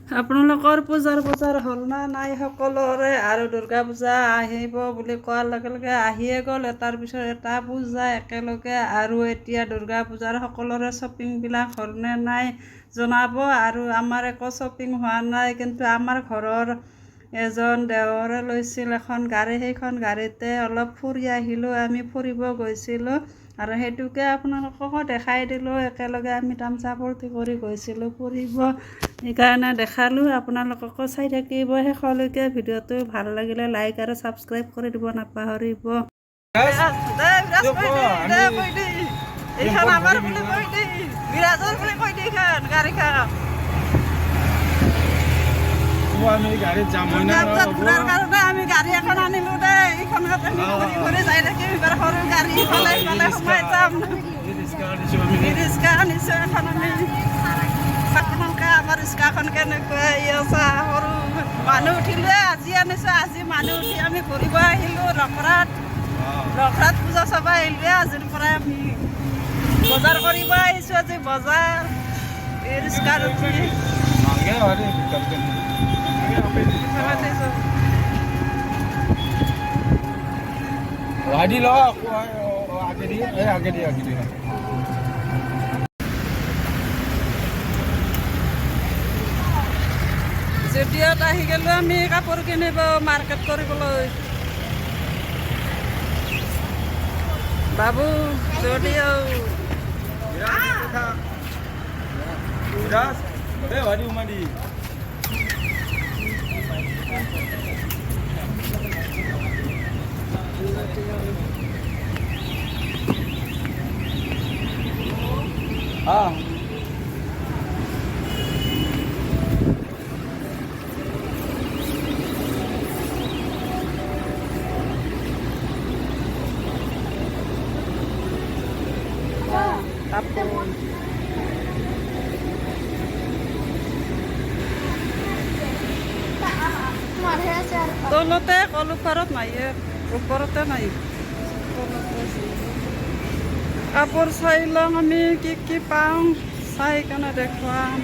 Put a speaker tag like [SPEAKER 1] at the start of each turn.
[SPEAKER 1] আপোনালোকৰ পূজাৰ বজাৰ হ'ল না নাই সকলোৰে? আৰু দুৰ্গা পূজা আহিব বুলি কোৱাৰ লগে লগে আহিয়ে গ'ল, এটাৰ পিছত এটা পূজা একেলগে। আৰু এতিয়া দুৰ্গা পূজাৰ সকলোৰে শ্বপিংবিলাক হ'লনে নাই জনাব। আৰু আমাৰ একো শ্বপিং হোৱা নাই, কিন্তু আমাৰ ঘৰৰ এজন দেৱৰে লৈছিল এখন গাড়ী, সেইখন গাড়ীতে অলপ ফুৰি আহিলোঁ। আমি ফুৰিব গৈছিলোঁ আৰু সেইটোকে আপোনালোককো দেখাই দিলোঁ। একেলগে আমি তামচা ফূৰ্তি কৰি গৈছিলোঁ ফুৰিব, সেইকাৰণে দেখালোঁ। আপোনালোককো চাই থাকিব শেষলৈকে। ভিডিঅ'টো ভাল লাগিলে লাইক আৰু ছাবস্ক্ৰাইব কৰি দিব নাপাহৰিব। এইখন আমাৰ বুলি কৈ দি, বিৰাজৰ বুলি কৈ দি গাড়ীখন।
[SPEAKER 2] গাড়ীত যাম
[SPEAKER 1] ঘূৰাৰ কাৰণে আমি গাড়ী এখন আনিলোঁ দেই। এইখনত আমি ঘূৰি ঘূৰি যাই থাকিম। এইবাৰ সৰু গাড়ী ইফালে ইফালে সোমাই যাম। ৰিক্সা আনিছোঁ এখন আমি। আপোনালোকে আমাৰ ৰিক্সাখন কেনেকুৱা আছে, সৰু মানুহ উঠিলে আজি আনিছোঁ। আজি মানুহ উঠি আমি ঘূৰিব আহিলোঁ ৰখৰাত পূজা চাব আহিলোঁ। আজিৰ পৰাই আমি বজাৰ কৰিব আহিছোঁ। আজি বজাৰ এই ৰিক্সাত উঠি
[SPEAKER 2] গাড়ী ল আগে দি
[SPEAKER 1] জুডিঅ'ত আহি গ'লোঁ আমি কাপোৰ কিনিব, মাৰ্কেট কৰিবলৈ। বাবু
[SPEAKER 2] জুডিঅ'
[SPEAKER 1] কাপোৰ তলতে কলপাৰত নাই, ওপৰতে নাই। কাপোৰ চাই লওঁ আমি কি কি পাওঁ, চাই কেনে দেখুৱাম।